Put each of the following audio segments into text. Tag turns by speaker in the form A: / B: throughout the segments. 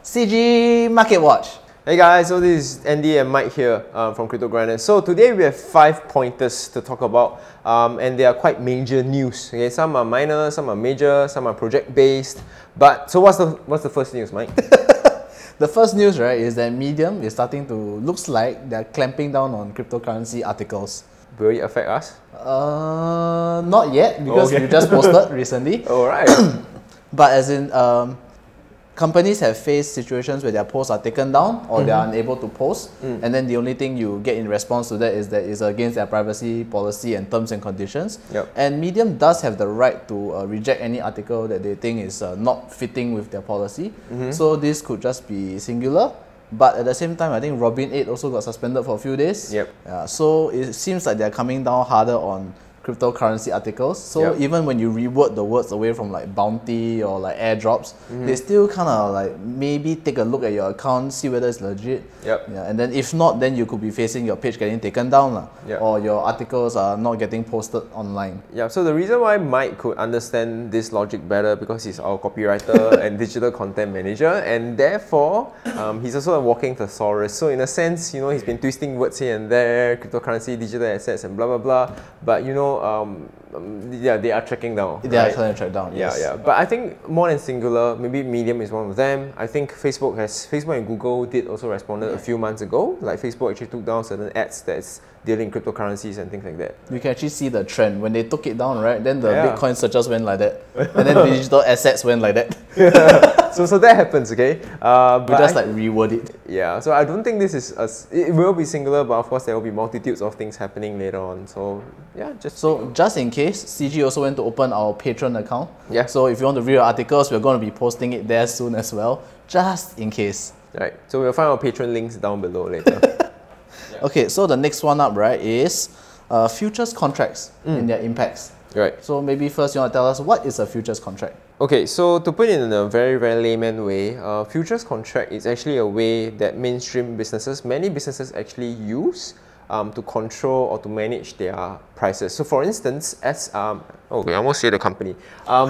A: CG Market Watch.
B: Hey guys, so this is Andy and Mike here from Crypto Grinders. So today we have 5 pointers to talk about, and they are quite major news. Okay, some are minor, some are major, some are project based. But so what's the first news, Mike?
A: The first news, right, is that Medium is starting to looks like they're clamping down on cryptocurrency articles.
B: Will it affect us?
A: Not yet, because we just posted recently.
B: Alright.
A: But as in, companies have faced situations where their posts are taken down or they are unable to post, and then the only thing you get in response to that is that it's against their privacy policy and terms and conditions. And Medium does have the right to reject any article that they think is not fitting with their policy. So this could just be singular. But at the same time, I think Robin 8 also got suspended for a few days. So it seems like they're coming down harder on cryptocurrency articles. So even when you reword the words away from like bounty or like airdrops, they still kind of like maybe take a look at your account, see whether it's legit. And then if not, then you could be facing your page getting taken down, or your articles are not getting posted online.
B: So the reason why Mike could understand this logic better because he's our copywriter and digital content manager, and therefore he's also a walking thesaurus. So in a sense, you know, he's been twisting words here and there, cryptocurrency, digital assets, and blah blah blah. But you know, they are tracking down.
A: They are trying to track down.
B: But I think more than singular, maybe Medium is one of them. I think Facebook and Google did also responded a few months ago. Like Facebook actually took down certain ads that's dealing cryptocurrencies and things like that.
A: You can actually see the trend when they took it down, right? Then the Bitcoin searches went like that, and then digital assets went like that.
B: So that happens, okay?
A: We just like reword it.
B: So I don't think this is it will be singular, but of course there will be multitudes of things happening later on. So just in case, CG also went to open our Patreon account. So if you want to read our articles, we're going to be posting it there soon as well, just in case. Right. So we'll find our Patreon links down below later.
A: Okay, so the next one up, right, is futures contracts and their impacts.
B: Right.
A: So maybe first you want to tell us what is a futures contract?
B: Okay, so to put it in a very, very layman way, futures contract is actually a way that mainstream businesses, many businesses actually use to control or to manage their prices. So for instance, as I almost say the company,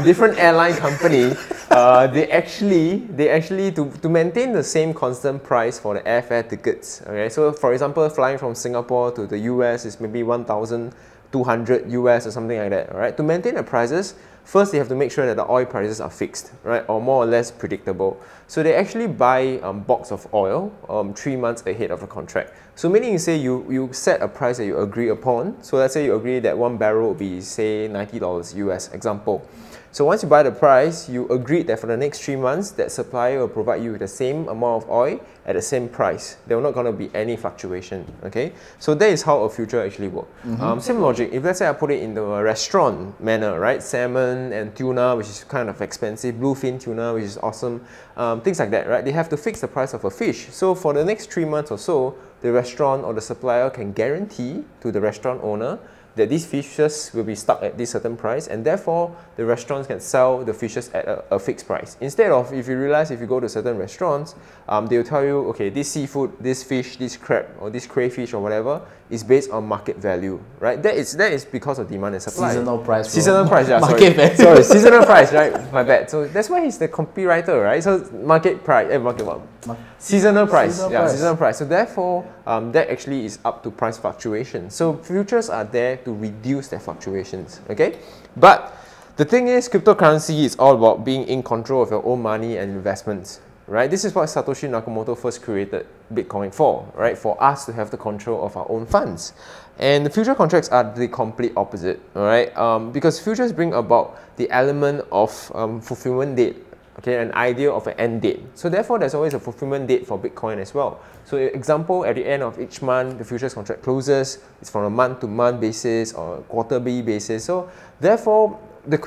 B: different airline company, they actually to maintain the same constant price for the airfare tickets. Okay, so for example, flying from Singapore to the US is maybe 1,200 US or something like that. All right, to maintain the prices, first they have to make sure that the oil prices are fixed, right, or more or less predictable. So they actually buy a box of oil 3 months ahead of the contract. So meaning you say you set a price that you agree upon. So let's say you agree that 1 barrel will be say $90 US, example. So once you buy the price, you agreed that for the next 3 months, that supplier will provide you with the same amount of oil at the same price. There will not going to be any fluctuation, okay? So that is how a future actually works. Same logic, if let's say I put it in the restaurant manner, right? Salmon and tuna, which is kind of expensive, bluefin tuna, which is awesome, things like that, right? They have to fix the price of a fish. So for the next 3 months or so, the restaurant or the supplier can guarantee to the restaurant owner that these fishes will be stuck at this certain price, and therefore the restaurants can sell the fishes at a fixed price. Instead of, if you realize, if you go to certain restaurants, they will tell you, okay, this seafood, this fish, this crab, or this crayfish or whatever is based on market value, right? That is because of demand and supply.
A: Seasonal price.
B: Seasonal price, yeah,
A: market value.
B: Sorry, seasonal price, right? My bad. So that's why he's the copywriter, right? So market price, seasonal price, seasonal price. So therefore, that actually is up to price fluctuation. So futures are there to reduce their fluctuations, okay? But the thing is, cryptocurrency is all about being in control of your own money and investments, right? This is what Satoshi Nakamoto first created Bitcoin for, right? For us to have the control of our own funds. And the future contracts are the complete opposite, all right? Because futures bring about the element of fulfillment date, okay, an idea of an end date. So therefore, there's always a fulfillment date for Bitcoin as well. So example, at the end of each month, the futures contract closes. It's from a month-to-month basis or quarterly basis. So therefore, the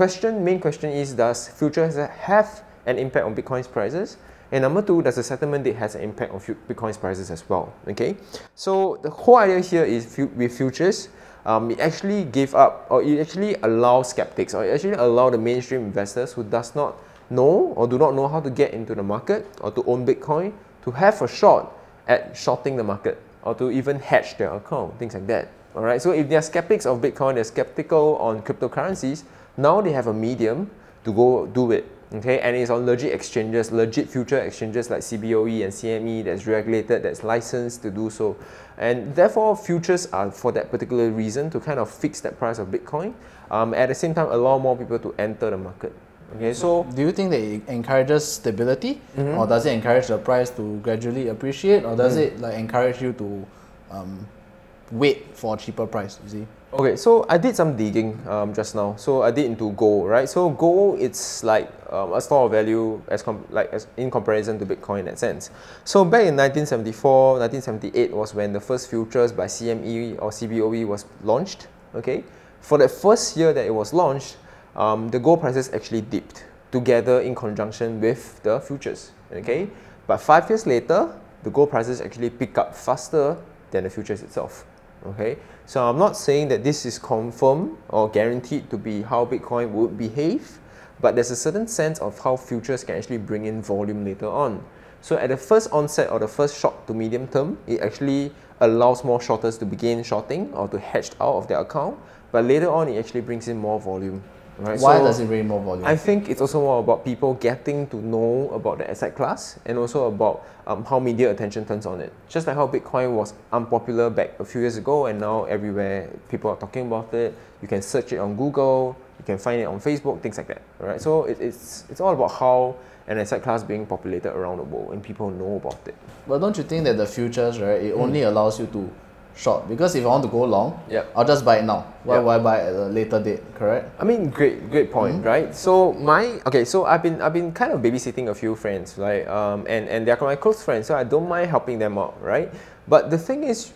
B: main question is, does futures have an impact on Bitcoin's prices? And number two, does the settlement date has an impact on Bitcoin's prices as well? Okay. So the whole idea here is with futures, it actually gave up, or it actually allows skeptics, or it actually allows the mainstream investors who does not know or do not know how to get into the market or to own Bitcoin to have a shot at shorting the market or to even hedge their account, things like that. All right. So if they are skeptics of Bitcoin, they're skeptical on cryptocurrencies, now they have a medium to go do it. Okay, and it's on legit exchanges, legit future exchanges like CBOE and CME that's regulated, that's licensed to do so. And therefore, futures are for that particular reason to kind of fix that price of Bitcoin. At the same time, allow more people to enter the market. Okay, so
A: do you think that it encourages stability, or does it encourage the price to gradually appreciate, or does it like encourage you to wait for a cheaper price? You see?
B: Okay, so I did some digging just now. So I did into gold, right? So gold, it's like a store of value as in comparison to Bitcoin in that sense. So back in 1974, 1978 was when the first futures by CME or CBOE was launched. Okay, for the first year that it was launched, the gold prices actually dipped together in conjunction with the futures. Okay, but 5 years later, the gold prices actually pick up faster than the futures itself. Okay, so I'm not saying that this is confirmed or guaranteed to be how Bitcoin would behave, but there's a certain sense of how futures can actually bring in volume later on. So at the first onset or the first short to medium term, it actually allows more shorters to begin shorting or to hedge out of their account, but later on it actually brings in more volume. Right?
A: Why does it bring more volume?
B: I think it's also more about people getting to know about the asset class and also about how media attention turns on it. Just like how Bitcoin was unpopular back a few years ago, and now everywhere people are talking about it. You can search it on Google, you can find it on Facebook, things like that. Right? So it's all about how an asset class being populated around the world and people know about it.
A: But don't you think that the futures, right, it only allows you to short? Because if I want to go long, I'll just buy it now. Why buy at a later date? Correct?
B: I mean, great point, right? So so I've been kind of babysitting a few friends, right? And they're my close friends, so I don't mind helping them out, right? But the thing is,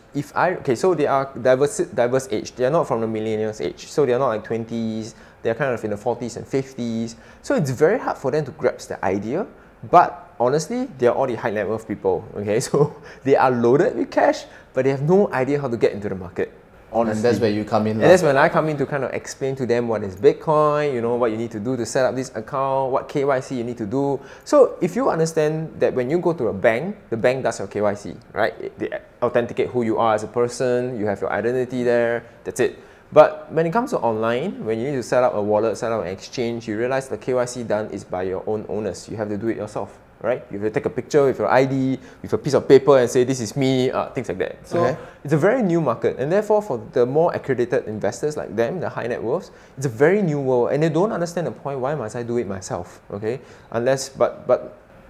B: so they are diverse age. They are not from the millennials age, so they are not like 20s. They're kind of in the 40s and 50s. So it's very hard for them to grasp the idea. But honestly, they are all the high net worth people. Okay, so they are loaded with cash, but they have no idea how to get into the market. Honestly.
A: And that's where you come in.
B: And that's when I come in to kind of explain to them what is Bitcoin, you know, what you need to do to set up this account, what KYC you need to do. So if you understand that when you go to a bank, the bank does your KYC, right? They authenticate who you are as a person, you have your identity there, that's it. But when it comes to online, when you need to set up a wallet, set up an exchange, you realize the KYC done is by your own owners. You have to do it yourself, right? You have to take a picture with your ID, with a piece of paper and say, this is me, things like that. So it's a very new market. And therefore, for the more accredited investors like them, the high net worths, it's a very new world. And they don't understand the point, why must I do it myself, okay?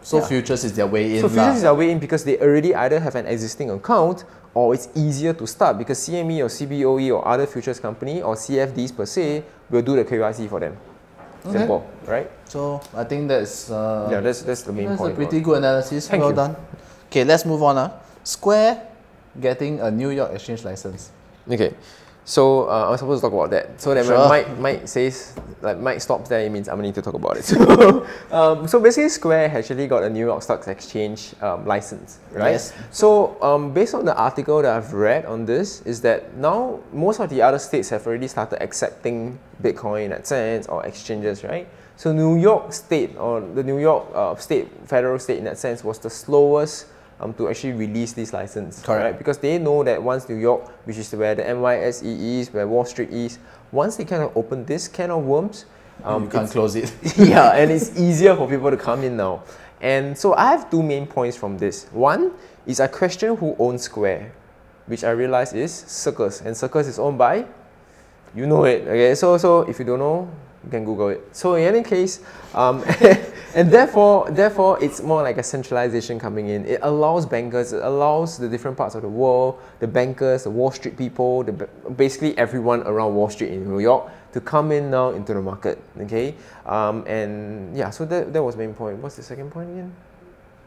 B: So
A: futures is their way in.
B: So futures is their way in because they already either have an existing account or it's easier to start because CME or CBOE or other futures company or CFDs per se will do the KYC for them. Simple, right?
A: So I think that's
B: that's the main point.
A: That's a pretty good analysis.
B: Thank you.
A: Done. Okay, let's move on. Square getting a New York exchange license.
B: Okay. So I'm supposed to talk about that. So that when Mike says, like Mike stops there, it means I'm gonna need to talk about it. So, so basically Square actually got a New York Stock Exchange license, right?
A: Yes.
B: So based on the article that I've read on this, is that now most of the other states have already started accepting Bitcoin in that sense or exchanges, right? So New York State or the New York federal state in that sense was the slowest to actually release this license.
A: Correct.
B: Right? Because they know that once New York, which is where the NYSE is, where Wall Street is, once they kind of open this can of worms,
A: you can't close it.
B: Yeah, and it's easier for people to come in now. And so I have two main points from this. One is I question who owns Square, which I realize is Circus, and Circus is owned by, you know it. Okay, so if you don't know, you can Google it. So in any case, and therefore it's more like a centralization coming in. It allows bankers, it allows the different parts of the world, the bankers, the Wall Street people, basically everyone around Wall Street in New York to come in now into the market. Okay, and yeah, so that was the main point. What's the second point again?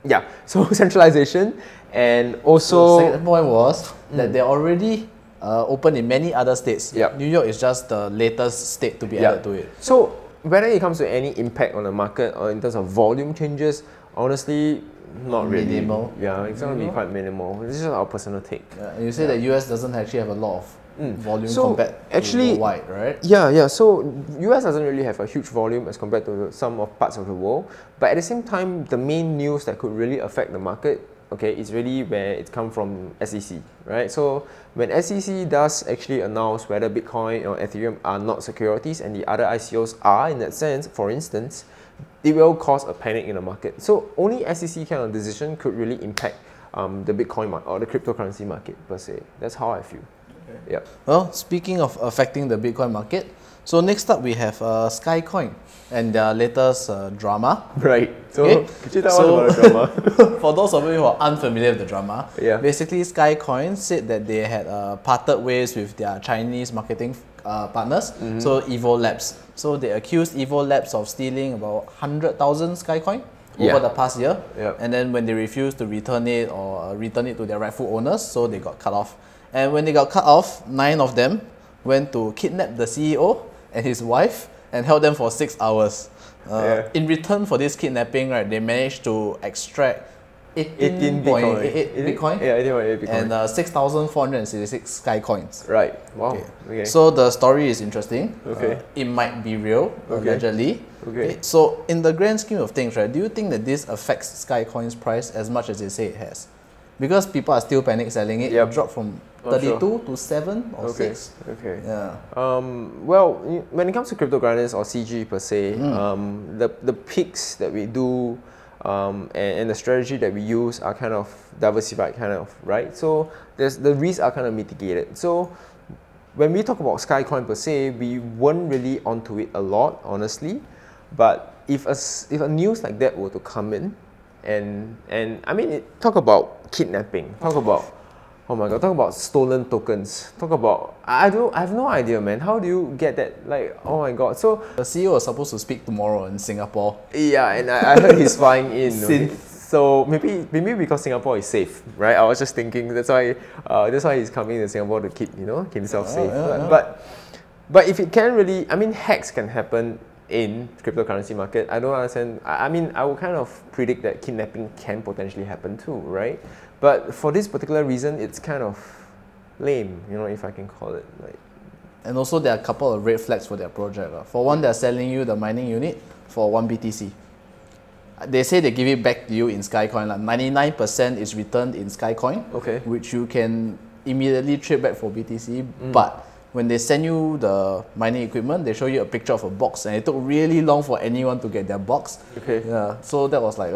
B: Yeah, so centralization, and also
A: the second point was that they're already open in many other states.
B: Yep.
A: New York is just the latest state to be added to it.
B: So whether it comes to any impact on the market or in terms of volume changes, honestly, not really.
A: Minimal.
B: Yeah, it's going to be quite minimal. This is our personal take.
A: Yeah, you say that US doesn't actually have a lot of volume compared to worldwide, right?
B: Yeah. So US doesn't really have a huge volume as compared to some of parts of the world. But at the same time, the main news that could really affect the market, okay, is really where it comes from SEC, right? So when SEC does actually announce whether Bitcoin or Ethereum are not securities and the other ICOs are in that sense, for instance, it will cause a panic in the market. So only SEC kind of decision could really impact the Bitcoin market or the cryptocurrency market per se. That's how I feel. Okay. Yeah.
A: Well, speaking of affecting the Bitcoin market, so next up we have Skycoin and their latest drama.
B: Right. So,
A: okay.
B: Could you tell us about the drama?
A: For those of you who are unfamiliar with the drama,
B: yeah.
A: basically Skycoin said that they had parted ways with their Chinese marketing partners, so Evo Labs. So they accused Evo Labs of stealing about 100,000 Skycoin over the past year.
B: Yep.
A: And then when they refused to return it or return it to their rightful owners, so they got cut off. And when they got cut off, 9 of them went to kidnap the CEO and his wife and held them for 6 hours. In return for this kidnapping, right, they managed to extract 18.88 Bitcoin.
B: Yeah, 18.8 Bitcoin.
A: And 6,466 Sky coins.
B: Right. Wow. Okay.
A: So the story is interesting.
B: Okay.
A: It might be real, allegedly.
B: Okay.
A: So in the grand scheme of things, right, do you think that this affects Sky coins price as much as they say it has? Because people are still panic selling it. It dropped from 32 to 7 or 6.
B: Okay.
A: Yeah.
B: Well, when it comes to cryptocurrencies or CG per se, the peaks that we do and the strategy that we use are kind of diversified, right? So the risks are kind of mitigated. So when we talk about Skycoin per se, we weren't really onto it a lot, honestly. But if a news like that were to come in, and I mean, talk about kidnapping, talk about, oh my god, talk about stolen tokens, talk about, I have no idea, man. How do you get that? Like, oh my god. So
A: the CEO is supposed to speak tomorrow in Singapore.
B: Yeah, and I heard he's flying in. Okay? So maybe because Singapore is safe, right? I was just thinking that's why he's coming to Singapore to keep himself safe. But if it can really, I mean, hacks can happen in cryptocurrency market. I don't understand. I mean, I would kind of predict that kidnapping can potentially happen too, right? But for this particular reason, it's kind of lame, if I can call it. Like.
A: And also there are a couple of red flags for their project. For one, they're selling you the mining unit for 1 BTC. They say they give it back to you in Skycoin. Like 99% is returned in Skycoin, which you can immediately trade back for BTC. But when they send you the mining equipment, they show you a picture of a box, and it took really long for anyone to get their box. Yeah, so that was like,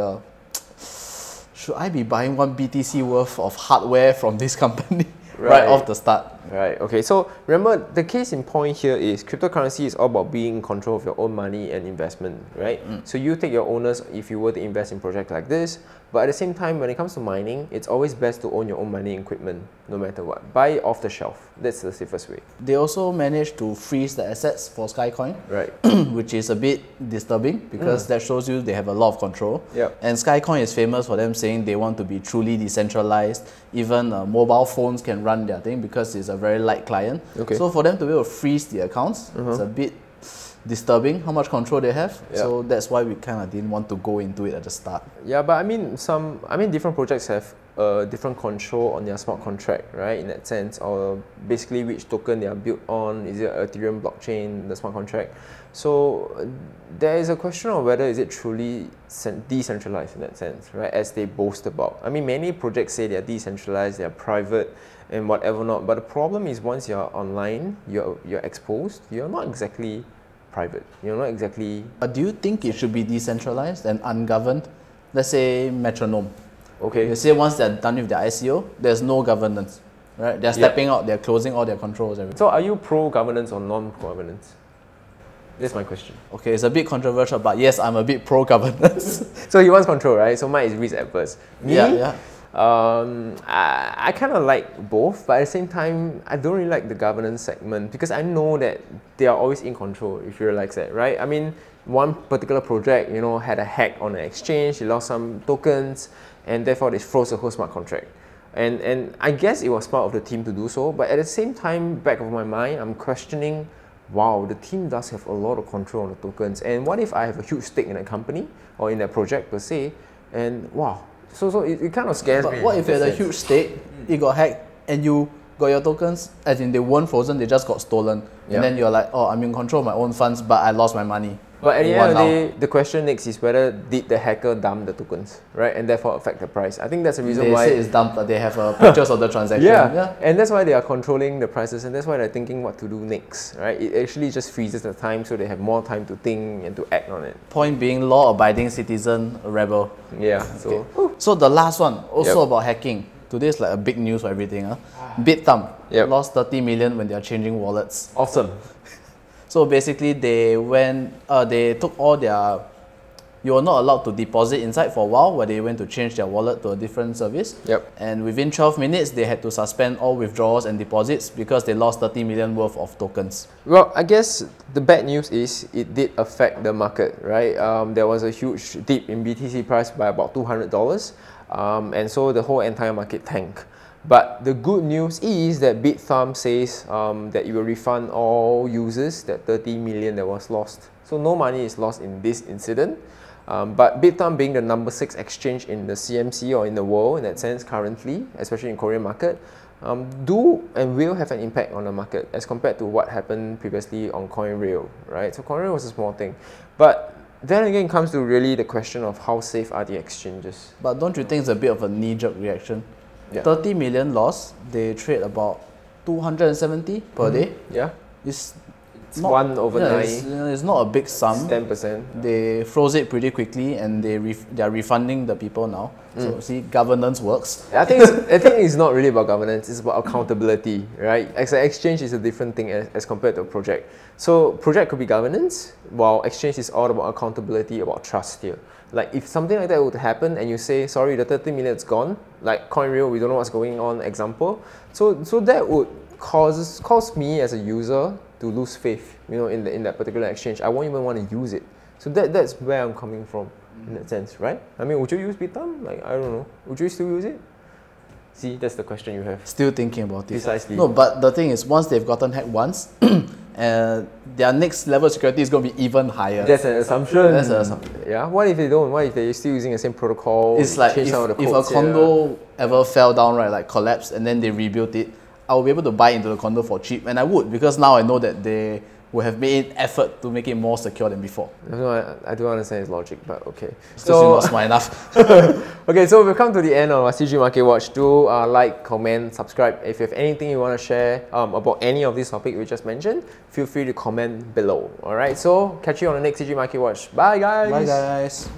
A: should I be buying 1 BTC worth of hardware from this company right off the start?
B: Right, okay. So remember, the case in point here is cryptocurrency is all about being in control of your own money and investment, right? So you take your owners if you were to invest in projects like this, but at the same time, when it comes to mining, it's always best to own your own mining equipment, no matter what. Buy it off the shelf. That's the safest way.
A: They also managed to freeze the assets for Skycoin,
B: right?
A: Which is a bit disturbing because that shows you they have a lot of control. And Skycoin is famous for them saying they want to be truly decentralized. Even mobile phones can run their thing because it's a very light client. So for them to be able to freeze the accounts, it's a bit disturbing how much control they have. So that's why we kind of didn't want to go into it at the start. Yeah,
B: but I mean, different projects have different control on their smart contract, right? In that sense, or basically which token they are built on. Is it Ethereum blockchain, the smart contract? So there is a question of whether is it truly decentralized in that sense, right? As they boast about. I mean, many projects say they are decentralized, they are private, and whatever not. But the problem is once you're online, you're exposed. You're not exactly private. You're not exactly.
A: But do you think it should be decentralized and ungoverned? Let's say Metronome. They say once they're done with their ICO, there's no governance, right? They're stepping out, they're closing all their controls. Everything.
B: So are you pro-governance or non-governance? That's my question.
A: Okay, it's a bit controversial, but yes, I'm a bit pro-governance.
B: So he wants control, right? So mine is risk adverse. Me, I kind of like both, but at the same time, I don't really like the governance segment because I know that they are always in control, if you realize that, right? I mean, one particular project, had a hack on an exchange, they lost some tokens, and therefore they froze the whole smart contract. And I guess it was smart of the team to do so, but at the same time, back of my mind, I'm questioning, wow, the team does have a lot of control on the tokens. And what if I have a huge stake in a company or in a project per se, and wow, so it kind of scares me.
A: But what if you had a huge stake, it got hacked, and you got your tokens, as in they weren't frozen, they just got stolen. And then you're like, oh, I'm in control of my own funds, but I lost my money.
B: But at the end of the
A: now.
B: day, the question next is whether did the hacker dump the tokens, right? And therefore affect the price. I think that's the reason
A: They
B: why
A: say it's dumped, but they have pictures of the transaction.
B: yeah, and that's why they are controlling the prices, and that's why they're thinking what to do next, right? It actually just freezes the time so they have more time to think and to act on it.
A: Point being, law-abiding citizen, rebel.
B: Yeah, so...
A: Okay. So the last one, also about hacking. Today is like a big news for everything. BitThumb lost 30 million when they are changing wallets.
B: Awesome.
A: So basically, they took all their. You were not allowed to deposit inside for a while, where they went to change their wallet to a different service.
B: Yep.
A: And within 12 minutes, they had to suspend all withdrawals and deposits because they lost 30 million worth of tokens.
B: Well, I guess the bad news is it did affect the market, right? There was a huge dip in BTC price by about $200, and so the whole entire market tanked. But the good news is that BitThumb says that it will refund all users that 30 million that was lost. So no money is lost in this incident. But BitThumb being the number 6 exchange in the CMC or in the world in that sense currently, especially in Korean market, do and will have an impact on the market as compared to what happened previously on CoinRail, right? So CoinRail was a small thing. But then again it comes to really the question of how safe are the exchanges.
A: But don't you think it's a bit of a knee-jerk reaction?
B: Yeah.
A: 30 million loss, they trade about 270 per day.
B: Yeah.
A: It's
B: not, 1 over 9.
A: It's not a big sum.
B: 10%.
A: They froze it pretty quickly, and they are refunding the people now. So see, governance works.
B: I think it's not really about governance. It's about accountability, right? As an exchange is a different thing as compared to a project. So project could be governance, while exchange is all about accountability, about trust here. Like if something like that would happen and you say, sorry, the 30 million is gone, like CoinRail, we don't know what's going on, example. So that would cause me as a user to lose faith, in that particular exchange. I won't even want to use it. So that's where I'm coming from in that sense, right? I mean, would you use BitThumb? Like, I don't know. Would you still use it? See, that's the question you have.
A: Still thinking about it.
B: Precisely.
A: No, but the thing is, once they've gotten hacked once, their next level of security is going to be even higher.
B: That's an assumption.
A: That's an assumption.
B: Yeah. What if they don't? What if they're still using the same protocol?
A: It's like if a condo ever fell down, right, like collapsed, and then they rebuilt it, I will be able to buy into the condo for cheap, and I would, because now I know that they will have made effort to make it more secure than before.
B: I don't understand his logic, but okay.
A: So you're not smart enough.
B: Okay, so we've come to the end of our CG Market Watch. Do like, comment, subscribe. If you have anything you want to share about any of these topics we just mentioned, feel free to comment below. Alright, so catch you on the next CG Market Watch. Bye guys!
A: Bye guys!